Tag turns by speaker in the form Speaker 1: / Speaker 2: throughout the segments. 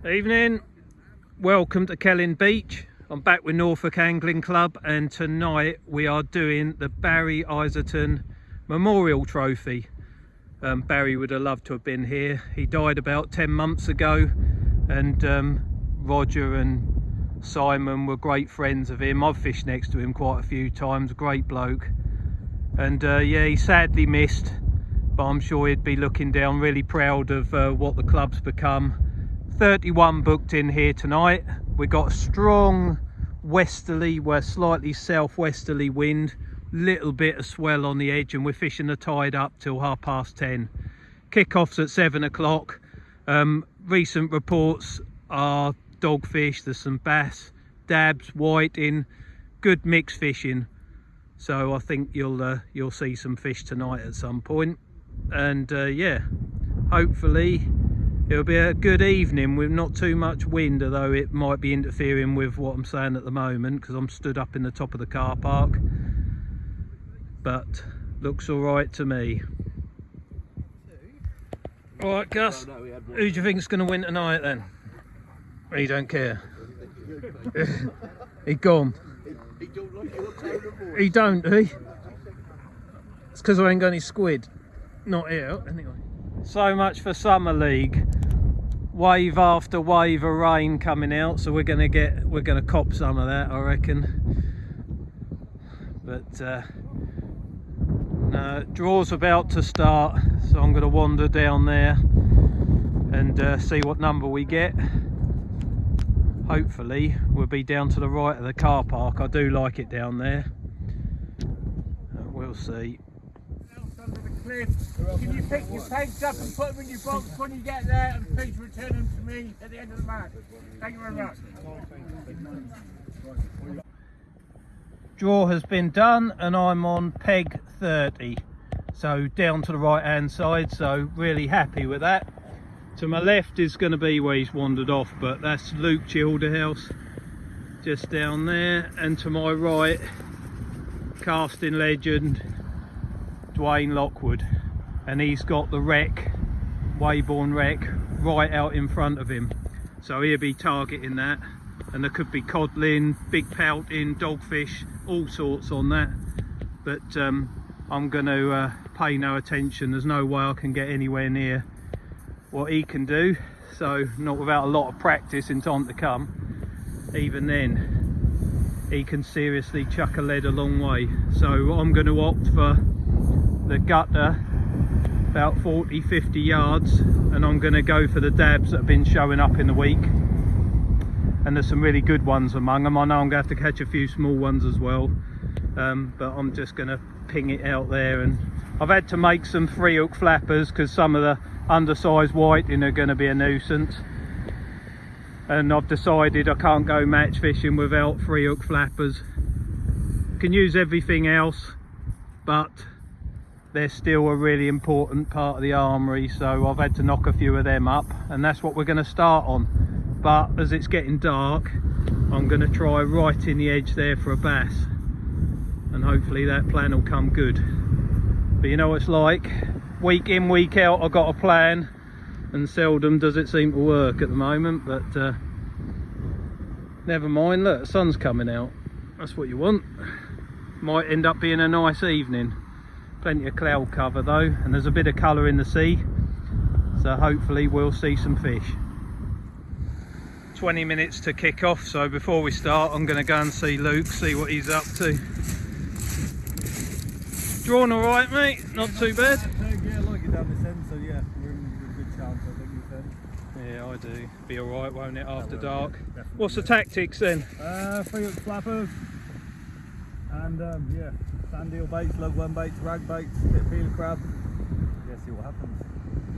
Speaker 1: Evening, welcome to Kelling Beach. I'm back with Norfolk Angling Club, and tonight we are doing the Barry Iseton Memorial Trophy. Barry would have loved to have been here. He died about 10 months ago, and Roger and Simon were great friends of him. I've fished next to him quite a few times, great bloke. And yeah, he sadly missed, but I'm sure he'd be looking down really proud of what the club's become. 31 booked in here tonight. We got a strong westerly, well, slightly southwesterly wind, little bit of swell on the edge, and we're fishing the tide up till 10:30. Kickoff's at 7 o'clock. Recent reports are dogfish, there's some bass, dabs, whiting, good mixed fishing. So I think you'll see some fish tonight at some point. And yeah, hopefully it'll be a good evening with not too much wind, although it might be interfering with what I'm saying at the moment because I'm stood up in the top of the car park. But looks all right to me. All right, Gus, who do you think is going to win tonight then? He don't care. He gone. He don't, he? It's because I ain't got any squid. Not here, anyway. So much for Summer League. Wave after wave of rain coming out, so we're gonna cop some of that, I reckon. But no, draw's about to start, so I'm gonna wander down there and see what number we get. Hopefully we'll be down to the right of the car park. I do like it down there. We'll see.
Speaker 2: Can you pick your pegs up and put them in your box when you get there, and please return them to me at the end of the match? Thank you very much.
Speaker 1: Draw has been done and I'm on peg 30, so down to the right hand side, so really happy with that. To my left is going to be where he's wandered off, but that's Luke Childerhouse just down there, and to my right, casting legend Dwayne Lockwood, and he's got the wreck, Wayborn wreck, right out in front of him, so he'll be targeting that. And there could be codling, big pouting, dogfish, all sorts on that, but I'm going to pay no attention. There's no way I can get anywhere near what he can do, so not without a lot of practice in time to come. Even then he can seriously chuck a lead a long way, so I'm going to opt for the gutter about 40-50 yards, and I'm going to go for the dabs that have been showing up in the week, and there's some really good ones among them. I know I'm going to have to catch a few small ones as well, but I'm just going to ping it out there. And I've had to make some 3-hook flappers because some of the undersized whiting are going to be a nuisance, and I've decided I can't go match fishing without 3-hook flappers. Can use everything else, but they're still a really important part of the armoury, so I've had to knock a few of them up, and that's what we're going to start on. But as it's getting dark, I'm going to try right in the edge there for a bass, and hopefully that plan will come good. But you know what it's like, week in week out I've got a plan, and seldom does it seem to work at the moment. But never mind, look, the sun's coming out, that's what you want. Might end up being a nice evening. Plenty of cloud cover though, and there's a bit of colour in the sea, so hopefully we'll see some fish. 20 minutes to kick off, so before we start I'm going to go and see Luke, see what he's up to. Drawn all right, mate? Not too bad?
Speaker 3: Yeah, I like it down this end, so yeah, we're in a good chance, I think, this end.
Speaker 1: Yeah, I do. Be all right, won't it, after dark?
Speaker 3: Yeah,
Speaker 1: what's the tactics then?
Speaker 3: 3-hook flappers, and yeah, sand eel baits, lug worm baits, rag baits, bit of peeler crab. Yeah, see what happens.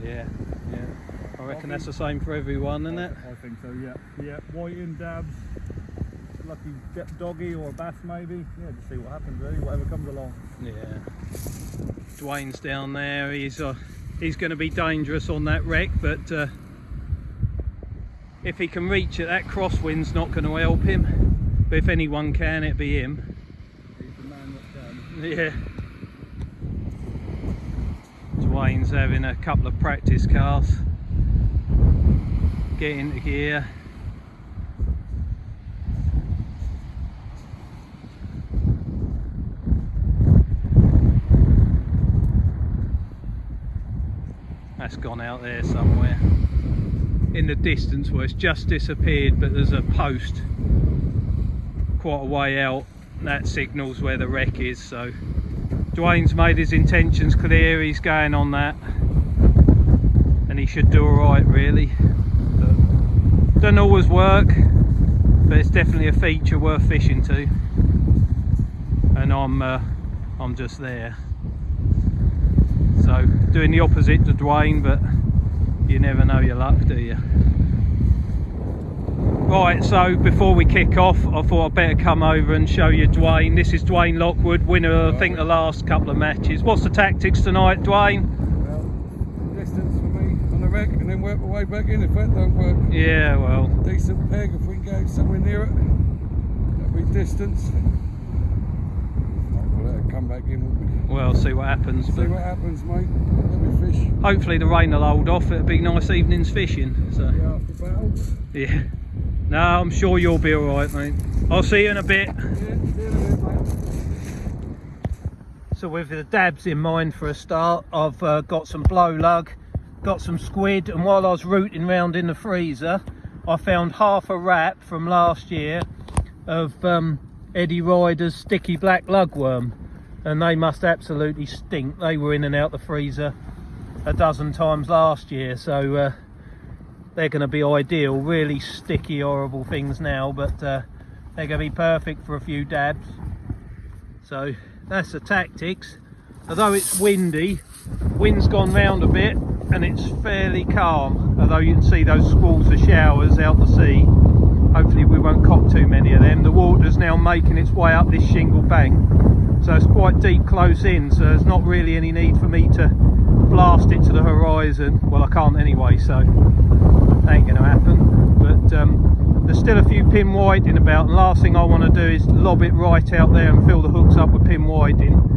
Speaker 1: Yeah, yeah. I reckon that's the same for everyone, isn't it?
Speaker 3: I think so, yeah. Yeah, whiting, dabs, lucky doggy or a bass maybe. Yeah, just see what happens really, whatever comes along.
Speaker 1: Yeah. Dwayne's down there, he's going to be dangerous on that wreck, but if he can reach it, that crosswind's not going to help him. But if anyone can, it'd be him.
Speaker 3: He's the man that can.
Speaker 1: Yeah. Dwayne's having a couple of practice casts. get into gear. That's gone out there somewhere in the distance where it's just disappeared, but there's a post quite a way out that signals where the wreck is. So Dwayne's made his intentions clear, he's going on that and he should do alright really. But doesn't always work, but it's definitely a feature worth fishing to, and I'm just there. So doing the opposite to Dwayne, but you never know your luck, do you? Right, so before we kick off, I thought I'd better come over and show you Dwayne. This is Dwayne Lockwood, winner I think the last couple of matches. What's the tactics tonight, Dwayne?
Speaker 4: Well, distance for me on the wreck and then work my way back in if that don't work.
Speaker 1: Yeah, well.
Speaker 4: Decent peg if we can go somewhere near it. That'll be distance. We'll let it come back in.
Speaker 1: Well, see what happens.
Speaker 4: See what happens, mate. Let me fish.
Speaker 1: Hopefully the rain will hold off. It'll be nice evenings fishing. So.
Speaker 4: Yeah, after battle.
Speaker 1: Yeah. No, I'm sure you'll be alright, mate. I'll see you in a bit.
Speaker 4: Yeah, see you in a bit, mate.
Speaker 1: So with the dabs in mind for a start, I've got some blow lug, got some squid, and while I was rooting round in the freezer, I found half a wrap from last year of Eddie Ryder's sticky black lugworm, and they must absolutely stink. They were in and out the freezer a dozen times last year, so they're going to be ideal. Really sticky, horrible things now, but they're going to be perfect for a few dabs. So that's the tactics. Although it's windy, wind's gone round a bit and it's fairly calm, although you can see those squalls of showers out the sea. Hopefully we won't cop too many of them. The water's now making its way up this shingle bank, so it's quite deep close in, so there's not really any need for me to blast it to the horizon. Well, I can't anyway, so that ain't going to happen. But there's still a few pin whiting about, and last thing I want to do is lob it right out there and fill the hooks up with pin whiting.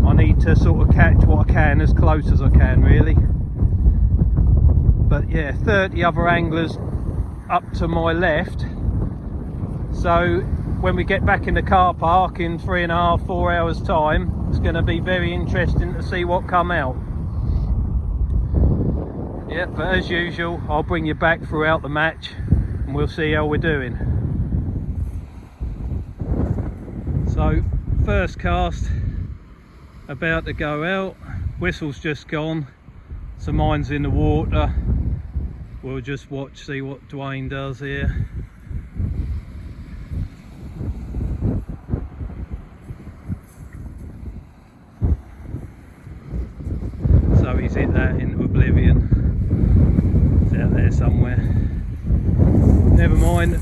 Speaker 1: I need to sort of catch what I can as close as I can, really. But yeah, 30 other anglers up to my left, so when we get back in the car park in 3.5, 4 hours time, it's going to be very interesting to see what come out. Yeah, but as usual, I'll bring you back throughout the match and we'll see how we're doing. So first cast about to go out, whistle's just gone, so mine's in the water. We'll just watch, see what Dwayne does here. So he's hit that into oblivion. It's out there somewhere. Never mind.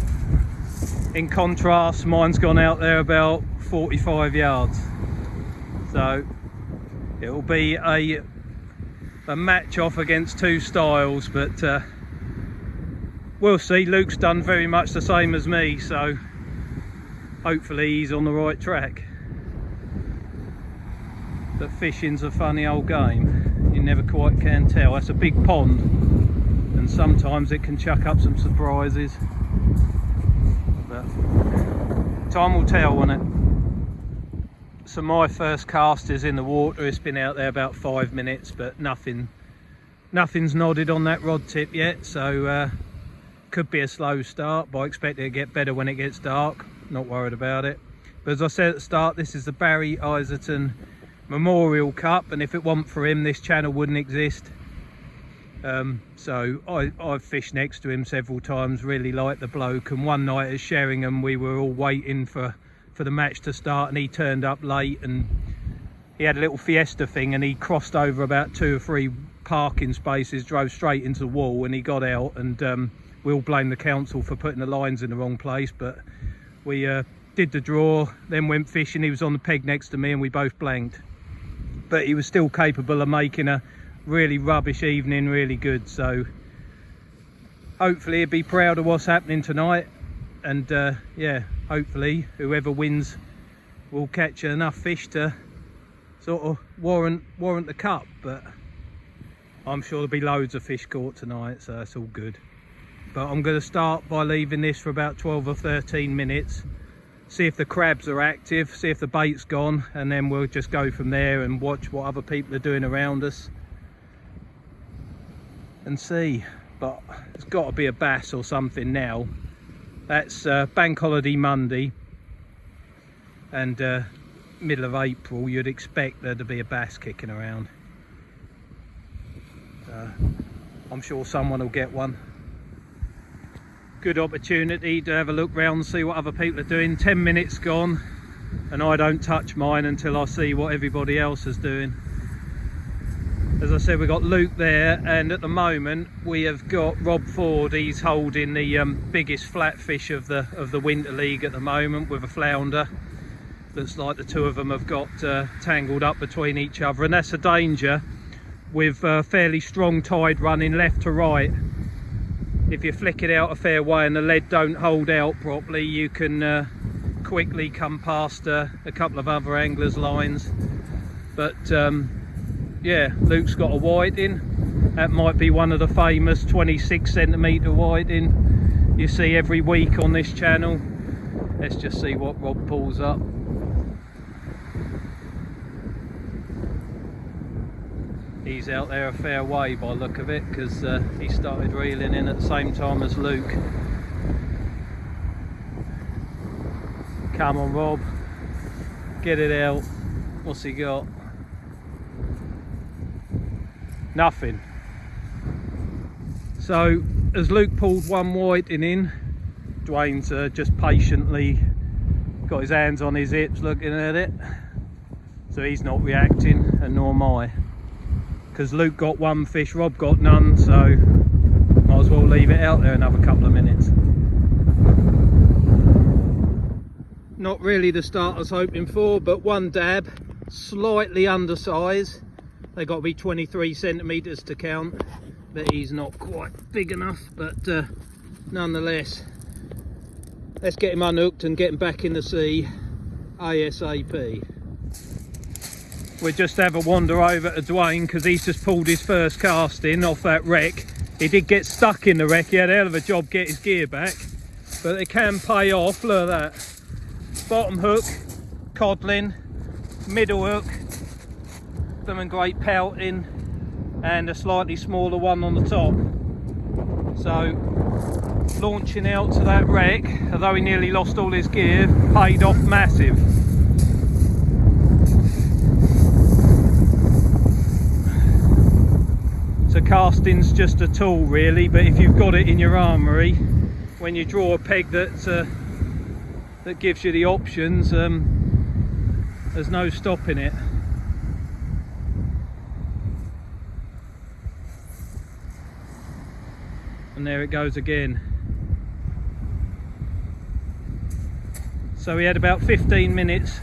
Speaker 1: In contrast, mine's gone out there about 45 yards. So it'll be a match off against two styles, but we'll see. Luke's done very much the same as me, so hopefully he's on the right track. But fishing's a funny old game. You never quite can tell. That's a big pond, and sometimes it can chuck up some surprises. But time will tell, won't it? So my first cast is in the water. It's been out there about 5 minutes, but nothing's nodded on that rod tip yet, so could be a slow start, but I expect it to get better when it gets dark. Not worried about it. But as I said at the start, this is the Barry Iseton Memorial Cup, and if it wasn't for him, this channel wouldn't exist. So I've fished next to him several times, really like the bloke, and one night at Sheringham we were all waiting for the match to start, and he turned up late, and he had a little fiesta thing, and he crossed over about 2 or 3 parking spaces, drove straight into the wall, and he got out, and we all blame the council for putting the lines in the wrong place, but we did the draw, then went fishing. He was on the peg next to me and we both blanked, but he was still capable of making a really rubbish evening really good. So hopefully he'll be proud of what's happening tonight, and yeah, hopefully whoever wins will catch enough fish to sort of warrant the cup. But I'm sure there'll be loads of fish caught tonight, so that's all good. but I'm going to start by leaving this for about 12 or 13 minutes, see if the crabs are active, see if the bait's gone, and then we'll just go from there and watch what other people are doing around us and see. But it's got to be a bass or something now. That's bank holiday Monday, and middle of April, you'd expect there to be a bass kicking around. I'm sure someone will get one. Good opportunity to have a look round and see what other people are doing. 10 minutes gone and I don't touch mine until I see what everybody else is doing. As I said, we've got Luke there, and at the moment we have got Rob Ford. He's holding the biggest flatfish of the Winter League at the moment with a flounder. Looks like the two of them have got tangled up between each other, and that's a danger with a fairly strong tide running left to right. If you flick it out a fair way and the lead don't hold out properly, you can quickly come past a couple of other anglers' lines. But yeah, Luke's got a whiting. That might be one of the famous 26cm whiting you see every week on this channel. Let's just see what Rob pulls up. He's out there a fair way by the look of it, because he started reeling in at the same time as Luke. Come on, Rob, get it out. What's he got? Nothing. So as Luke pulled one whiting in, Dwayne's just patiently got his hands on his hips looking at it. So he's not reacting, and nor am I. Because Luke got one fish, Rob got none, so might as well leave it out there another couple of minutes. Not really the start I was hoping for, but one dab, slightly undersized. They got to be 23cm to count, but he's not quite big enough. But nonetheless, let's get him unhooked and get him back in the sea ASAP. We'll just have a wander over to Dwayne, because he's just pulled his first cast in off that wreck. He did get stuck in the wreck. He had a hell of a job get his gear back, but it can pay off. Look at that. Bottom hook, codling, middle hook, blooming great pelting, and a slightly smaller one on the top. So launching out to that wreck, although he nearly lost all his gear, paid off massive. So casting's just a tool really, but if you've got it in your armoury, when you draw a peg that gives you the options, there's no stopping it. And there it goes again. So we had about 15 minutes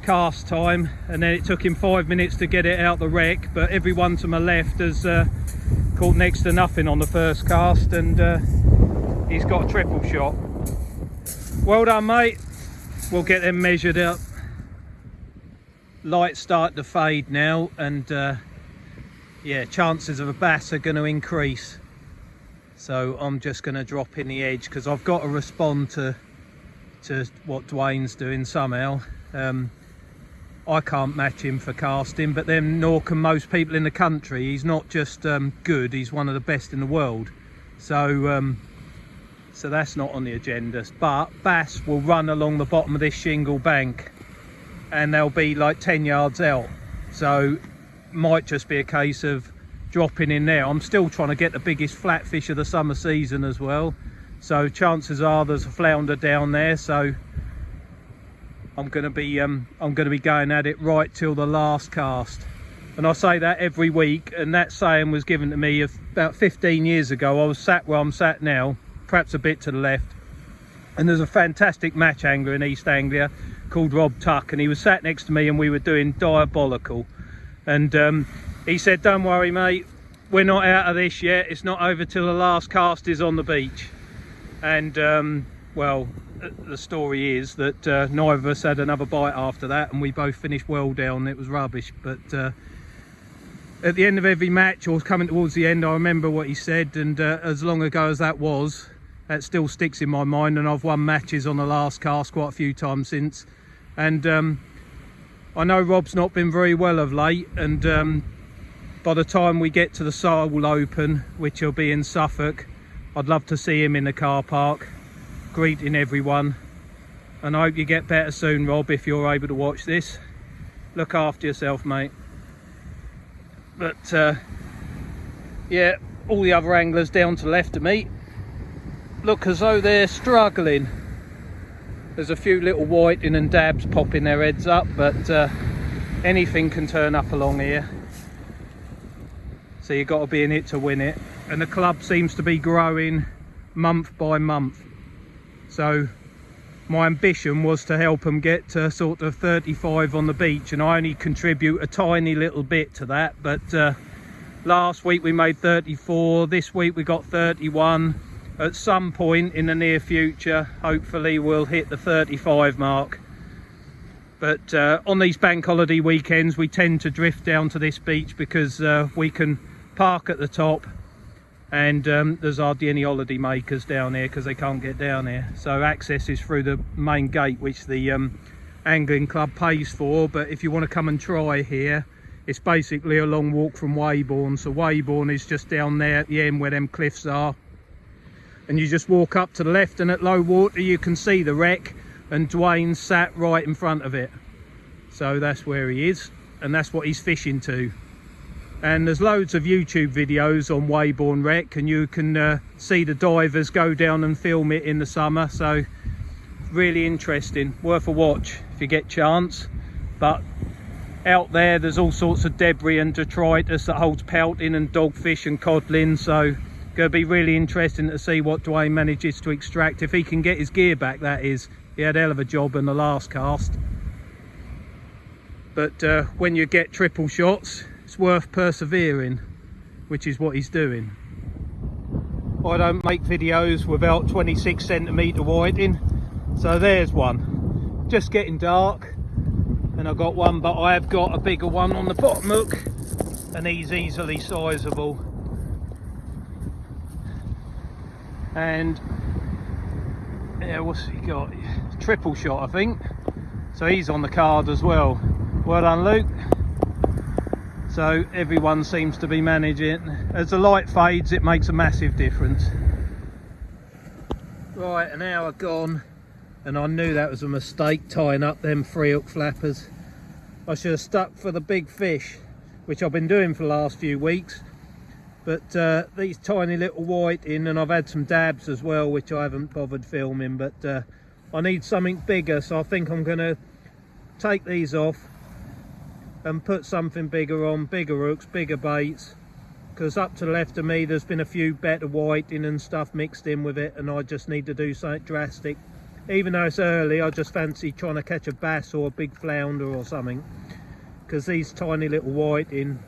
Speaker 1: cast time, and then it took him 5 minutes to get it out the wreck, but everyone to my left has caught next to nothing on the first cast, and he's got a triple shot. Well done, mate. We'll get them measured up. Lights start to fade now, and yeah, chances of a bass are going to increase, so I'm just going to drop in the edge, because I've got to respond to what Dwayne's doing somehow. I can't match him for casting, but then nor can most people in the country. He's not just good, he's one of the best in the world. So so that's not on the agenda. But bass will run along the bottom of this shingle bank, and they'll be like 10 yards out. So might just be a case of dropping in there. I'm still trying to get the biggest flatfish of the summer season as well. So chances are there's a flounder down there. So I'm going to be going at it right till the last cast. And I say that every week, and that saying was given to me about 15 years ago. I was sat where I'm sat now, perhaps a bit to the left, and there's a fantastic match angler in East Anglia called Rob Tuck, and he was sat next to me and we were doing diabolical, and he said, "Don't worry, mate, we're not out of this yet. It's not over till the last cast is on the beach." And well, the story is that neither of us had another bite after that, and we both finished well down. It was rubbish, but at the end of every match, or coming towards the end, I remember what he said, and as long ago as that was, that still sticks in my mind. And I've won matches on the last cast quite a few times since, and I know Rob's not been very well of late, and by the time we get to the Seoul Open, which will be in Suffolk, I'd love to see him in the car park greeting everyone. And I hope you get better soon, Rob, if you're able to watch this. Look after yourself, mate. But yeah, all the other anglers down to the left of me look as though they're struggling. There's a few little whiting and dabs popping their heads up, but anything can turn up along here. So you've got to be in it to win it. And the club seems to be growing month by month. So my ambition was to help them get to sort of 35 on the beach, and I only contribute a tiny little bit to that. But last week we made 34, this week we got 31. At some point in the near future, hopefully we'll hit the 35 mark. But on these bank holiday weekends, we tend to drift down to this beach because we can park at the top, and there's hardly any holiday makers down here because they can't get down here. So access is through the main gate, which the angling club pays for. But if you want to come and try here, it's basically a long walk from Weybourne. So Weybourne is just down there at the end where them cliffs are, and you just walk up to the left, and at low water you can see the wreck, and Dwayne's sat right in front of it. So that's where he is, and that's what he's fishing to. And there's loads of YouTube videos on Weybourne Wreck, and you can see the divers go down and film it in the summer. So really interesting, worth a watch if you get chance. But out there's all sorts of debris and detritus that holds pelting and dogfish and codlin. So going to be really interesting to see what Dwayne manages to extract, if he can get his gear back, that is. He had a hell of a job in the last cast. But when you get triple shots, it's worth persevering, which is what he's doing. I don't make videos without 26 centimetre whiting, so there's one. Just getting dark, and I've got one, but I have got a bigger one on the bottom hook, and he's easily sizable. And yeah, what's he got? Triple shot, I think. So he's on the card as well. Well done, Luke. So everyone seems to be managing. As the light fades, it makes a massive difference. Right, an hour gone, and I knew that was a mistake, tying up them 3-hook flappers. I should have stuck for the big fish, which I've been doing for the last few weeks. But these tiny little whiting, and I've had some dabs as well, which I haven't bothered filming, but I need something bigger, so I think I'm going to take these off and put something bigger on, bigger hooks, bigger baits, because up to the left of me there's been a few better whiting and stuff mixed in with it, and I just need to do something drastic. Even though it's early, I just fancy trying to catch a bass or a big flounder or something, because these tiny little whiting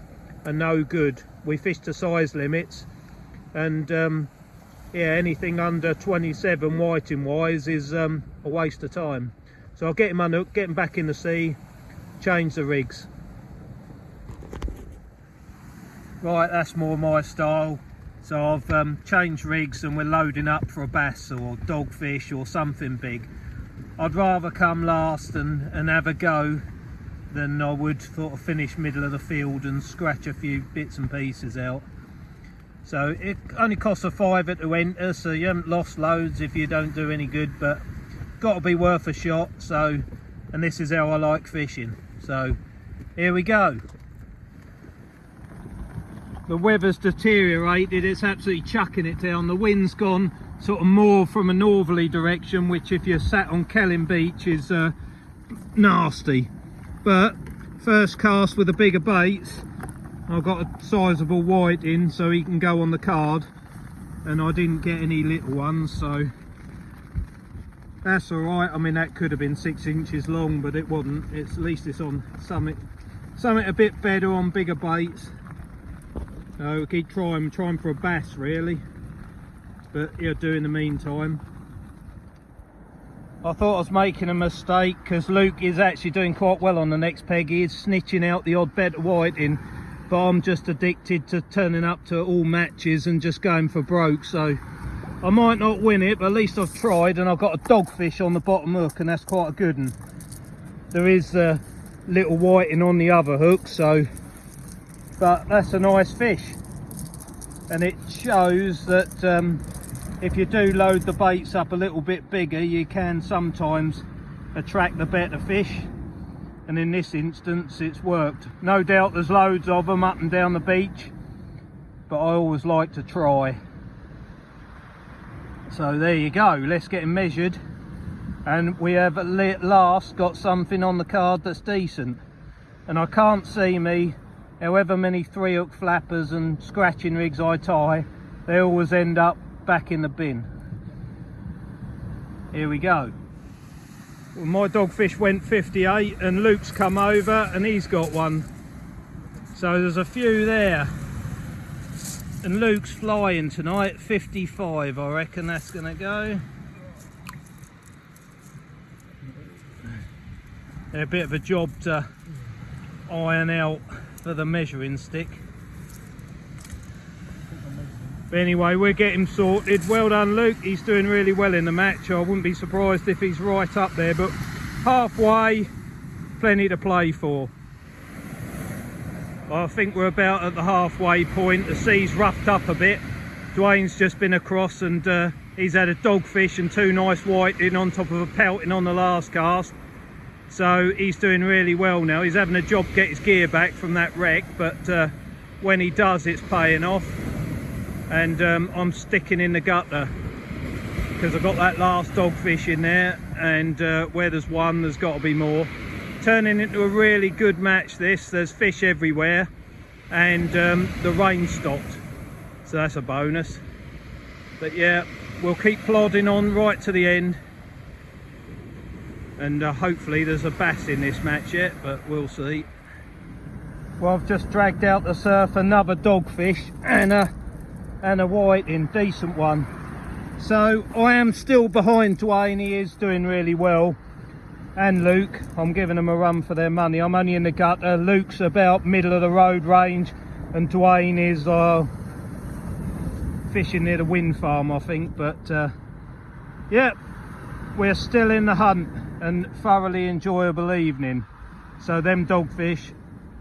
Speaker 1: are no good. We fish to size limits, and yeah, anything under 27 whiting wise is a waste of time. So I'll get him unhooked, get him back in the sea, change the rigs. Right, that's more my style. So I've changed rigs, and we're loading up for a bass or dogfish or something big. I'd rather come last and have a go than I would sort of finish middle of the field and scratch a few bits and pieces out. So it only costs a £5 to enter, so you haven't lost loads if you don't do any good, but got to be worth a shot. So, and this is how I like fishing. So here we go. The weather's deteriorated, it's absolutely chucking it down. The wind's gone sort of more from a northerly direction, which if you're sat on Kelling Beach is nasty. But first cast with the bigger baits, I've got a sizable whiting so he can go on the card, and I didn't get any little ones, so that's alright. I mean, that could have been 6 inches long, but it wasn't. It's, at least it's on something a bit better on bigger baits. So we keep trying for a bass really, but yeah, do in the meantime. I thought I was making a mistake, because Luke is actually doing quite well on the next peg. He is snitching out the odd better whiting, but I'm just addicted to turning up to all matches and just going for broke. So I might not win it, but at least I've tried, and I've got a dogfish on the bottom hook, and that's quite a good one. There is a little whiting on the other hook, so, but that's a nice fish, and it shows that if you do load the baits up a little bit bigger, you can sometimes attract the better fish, and in this instance it's worked. No doubt there's loads of them up and down the beach, but I always like to try. So there you go, let's get him measured, and we have at last got something on the card that's decent. And I can't see me, however many 3-hook flappers and scratching rigs I tie, they always end up back in the bin. Here we go. Well, my dogfish went 58 and Luke's come over and he's got one. So there's a few there. And Luke's flying tonight, 55, I reckon that's gonna go. They're a bit of a job to iron out for the measuring stick. But anyway, we'll get him sorted. Well done, Luke, he's doing really well in the match. I wouldn't be surprised if he's right up there, but halfway, plenty to play for. I think we're about at the halfway point. The sea's roughed up a bit. Dwayne's just been across and he's had a dogfish and 2 nice whiting on top of a pelting on the last cast. So he's doing really well now. He's having a job to get his gear back from that wreck, but when he does, it's paying off. And I'm sticking in the gutter because I've got that last dogfish in there, and where there's one, there's got to be more. Turning into a really good match this. There's fish everywhere, and the rain stopped, so that's a bonus. But yeah, we'll keep plodding on right to the end, and hopefully there's a bass in this match yet, but we'll see. Well, I've just dragged out the surf another dogfish and a whiting, decent one. So I am still behind Dwayne. He is doing really well, and Luke, I'm giving them a run for their money. I'm only in the gutter. Luke's about middle of the road range, and Dwayne is fishing near the wind farm, I think. But yeah, we're still in the hunt, and thoroughly enjoyable evening. So them dogfish,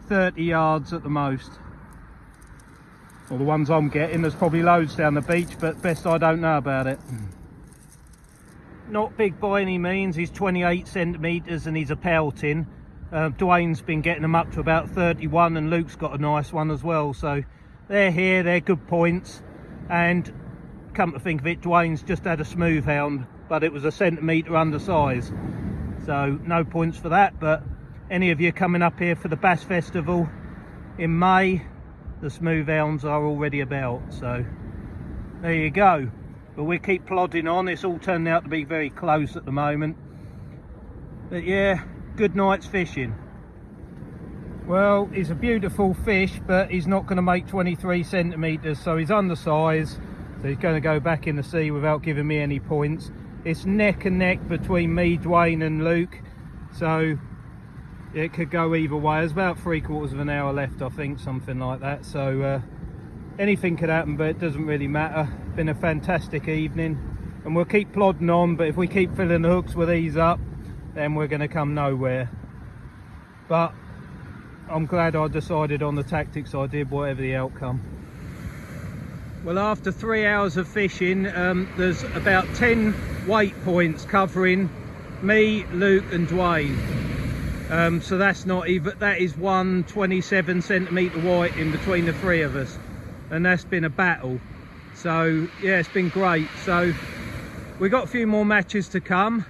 Speaker 1: 30 yards at the most. Well, the ones I'm getting, there's probably loads down the beach, but best I don't know about it. Not big by any means. He's 28 centimetres and he's a pelting. Dwayne's been getting them up to about 31, and Luke's got a nice one as well. So they're here, they're good points. And come to think of it, Dwayne's just had a smooth hound, but it was a centimetre undersize. So no points for that. But any of you coming up here for the Bass Festival in May, the smooth hounds are already about. So there you go. But we keep plodding on. It's all turned out to be very close at the moment. But yeah, good night's fishing. Well, he's a beautiful fish, but he's not going to make 23 centimetres, so he's undersized. So he's going to go back in the sea without giving me any points. It's neck and neck between me, Dwayne and Luke. So it could go either way. There's about 3/4 of an hour left, I think, something like that. So anything could happen, but it doesn't really matter. Been a fantastic evening, and we'll keep plodding on. But if we keep filling the hooks with these up, then we're going to come nowhere. But I'm glad I decided on the tactics I did, whatever the outcome. Well, after 3 hours of fishing, there's about 10 weight points covering me, Luke and Dwayne. So that's not even, that is one 27 centimetre white in between the 3 of us, and that's been a battle. So yeah, it's been great. So we've got a few more matches to come,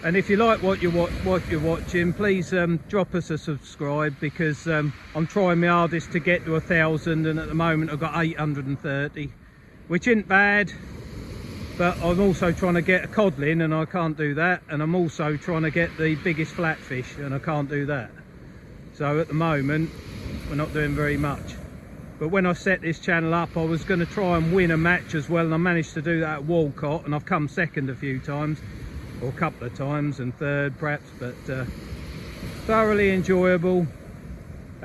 Speaker 1: and if you like what you're watching, please drop us a subscribe, because I'm trying my hardest to get to 1,000, and at the moment I've got 830, which isn't bad. But I'm also trying to get a codlin, and I can't do that. And I'm also trying to get the biggest flatfish, and I can't do that. So at the moment, we're not doing very much. But when I set this channel up, I was going to try and win a match as well. And I managed to do that at Walcott, and I've come second a few times, or a couple of times, and third perhaps. But thoroughly enjoyable.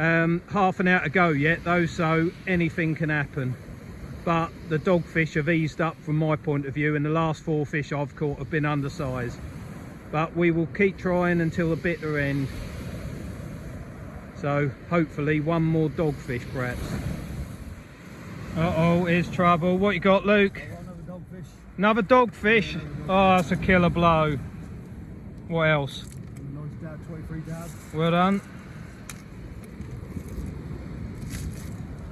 Speaker 1: Half an hour to go yet though, so anything can happen. But the dogfish have eased up from my point of view, and the last 4 fish I've caught have been undersized. But we will keep trying until the bitter end. So hopefully one more dogfish perhaps. Uh-oh, here's trouble. What you got, Luke?
Speaker 3: Another dogfish.
Speaker 1: Another dogfish? Oh, that's a killer blow. What else?
Speaker 3: Nice dab, 23 dab.
Speaker 1: Well done.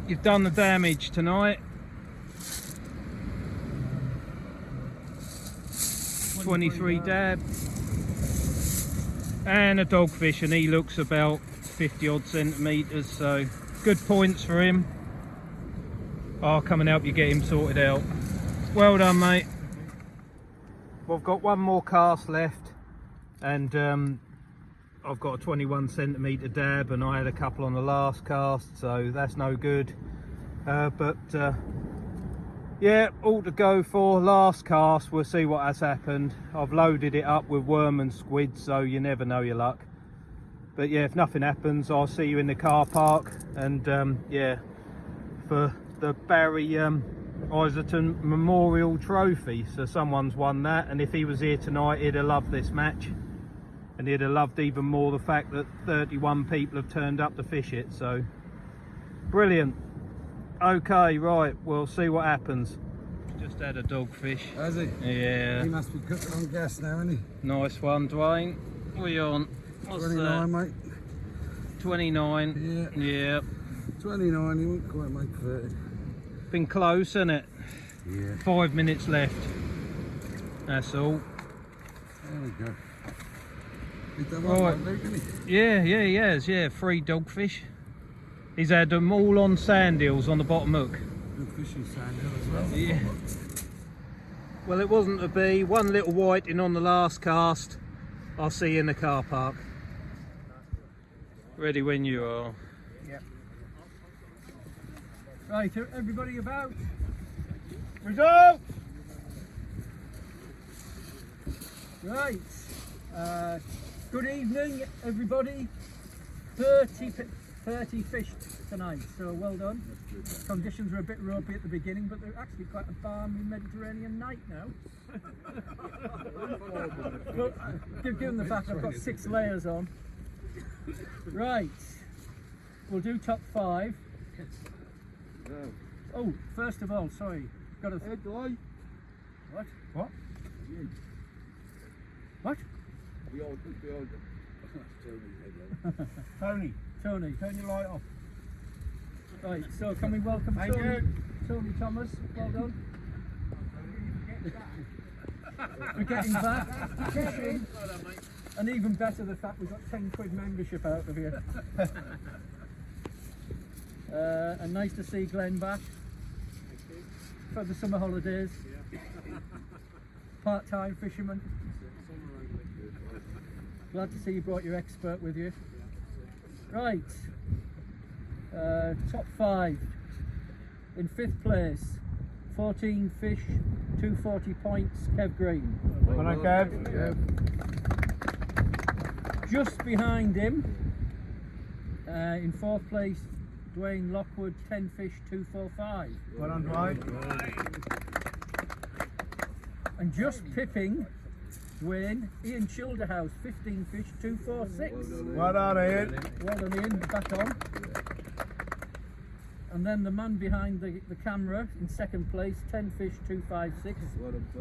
Speaker 1: You've done the damage tonight. 23 dab. And a dogfish, and he looks about 50 odd centimetres, so good points for him. I'll come and help you get him sorted out. Well done, mate. Well, I've got one more cast left, and I've got a 21 centimetre dab, and I had a couple on the last cast, so that's no good. Yeah, all to go for last cast. We'll see what has happened. I've loaded it up with worm and squid, so you never know your luck. But yeah, if nothing happens, I'll see you in the car park. And yeah, for the Barry Iseton Memorial Trophy. So someone's won that, and if he was here tonight, he'd have loved this match. And he'd have loved even more the fact that 31 people have turned up to fish it. So brilliant. Okay, right, we'll see what happens. Just had a dogfish.
Speaker 4: Has he?
Speaker 1: Yeah.
Speaker 4: He must be cooking on gas now, isn't he?
Speaker 1: Nice one, Dwayne. What are you on? What's
Speaker 4: 29,
Speaker 1: that?
Speaker 4: mate.
Speaker 1: 29.
Speaker 4: Yeah.
Speaker 1: Yeah.
Speaker 4: 29, he won't quite make 30.
Speaker 1: Been close, isn't it?
Speaker 4: Yeah.
Speaker 1: 5 minutes left. That's all.
Speaker 4: There we go. He's done
Speaker 1: Right.
Speaker 4: well, Luke, isn't he?
Speaker 1: Yeah, he has. Yeah, 3 dogfish. He's had them all on sand eels on the bottom hook.
Speaker 4: Good fishing sand hill as well.
Speaker 1: Yeah. Well, it wasn't to be. One little whiting on the last cast. I'll see you in the car park. Ready when you are.
Speaker 2: Yep. Right, everybody about?
Speaker 1: Result!
Speaker 2: Right. Good evening, everybody. 30 fish tonight, so well done. Conditions were a bit ropey at the beginning, but they're actually quite a balmy Mediterranean night now. But given the fact I've got 6 layers on. Right, we'll do top 5. Oh, first of all, sorry, got a... What? What? What? Tony, turn your light off. Right, so can we welcome Tony Thomas, well done. For getting back, fishing, and even better the fact we've got 10 quid membership out of here. And nice to see Glenn back for the summer holidays. Part-time fisherman. Glad to see you brought your expert with you. Right, top 5. In 5th place, 14 fish, 240 points, Kev Green.
Speaker 3: Well done, Kev.
Speaker 2: Just behind him, in 4th place, Dwayne Lockwood, 10 fish, 245.
Speaker 3: Well done, Dwayne.
Speaker 2: And just pipping Dwayne, Ian Childerhouse, 15 fish, 246.
Speaker 3: Well done, Ian.
Speaker 2: Well done, Ian, back on. And then the man behind the camera in 2nd place, 10 fish, 256,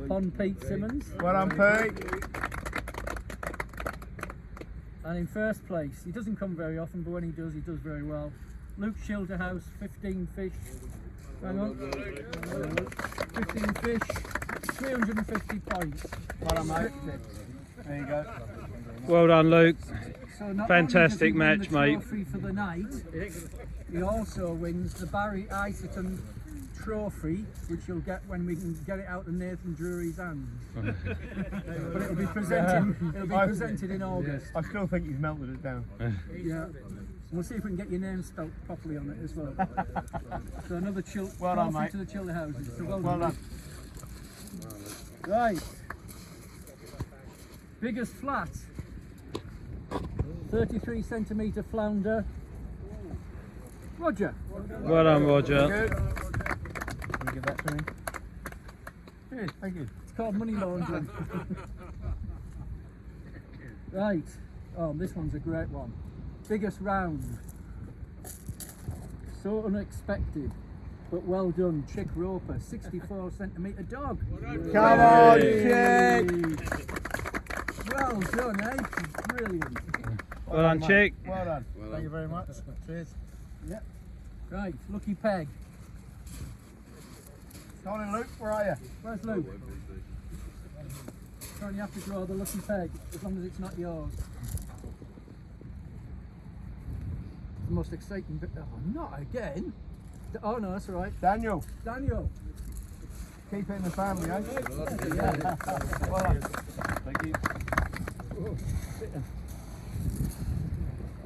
Speaker 2: Pond Pete Simmons.
Speaker 3: Well done, Pete.
Speaker 2: And in 1st place, he doesn't come very often, but when he does very well. Luke Childerhouse, 15 fish. Hang on. 15 fish, 350 points.
Speaker 3: Well done, mate. There you go.
Speaker 1: Well done, Luke.
Speaker 2: So not
Speaker 1: Fantastic
Speaker 2: only does
Speaker 1: match,
Speaker 2: he win the
Speaker 1: mate.
Speaker 2: trophy for the night, he also wins the Barry Iseton trophy, which you'll get when we can get it out of Nathan Drury's hands. But it'll be presented in August.
Speaker 3: I still think he's melted it down.
Speaker 2: Yeah. We'll see if we can get your name spelt properly on it as well. So another
Speaker 3: Well done,
Speaker 2: trophy
Speaker 3: mate.
Speaker 2: to the Childer houses. So well
Speaker 3: Well
Speaker 2: done.
Speaker 3: done.
Speaker 2: Right. Biggest flat. 33 centimetre flounder. Roger.
Speaker 1: Well done, Roger.
Speaker 3: Good. Can you give that to me? Good, thank you.
Speaker 2: It's called money laundering. Right. Oh, this one's a great one. Biggest round. So unexpected, but well done. Chick Roper, 64 centimetre dog.
Speaker 3: Come on,
Speaker 2: Yay.
Speaker 3: Chick!
Speaker 2: Well done, eh? Brilliant.
Speaker 1: Well done, Chick.
Speaker 3: Well done. Thank you very much. Cheers.
Speaker 2: Yep. Right, Lucky Peg.
Speaker 3: Morning, Luke. Where are you?
Speaker 2: Where's Luke? Don't you have to draw the Lucky Peg, as long as it's not yours. The most exciting bit. Oh, not again. Oh no, that's all right.
Speaker 3: Daniel.
Speaker 2: Daniel.
Speaker 3: Keep it in the family, eh?
Speaker 2: Yeah.
Speaker 3: Well done. Thank you.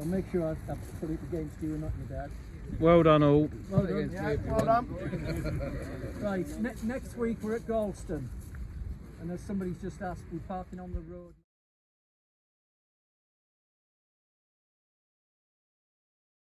Speaker 2: I'll make sure I put it against you and not your dad.
Speaker 1: Well done, all.
Speaker 2: Well done.
Speaker 3: Yeah, well done.
Speaker 2: Right, next week we're at Galston. And as somebody's just asked, we're parking on the road.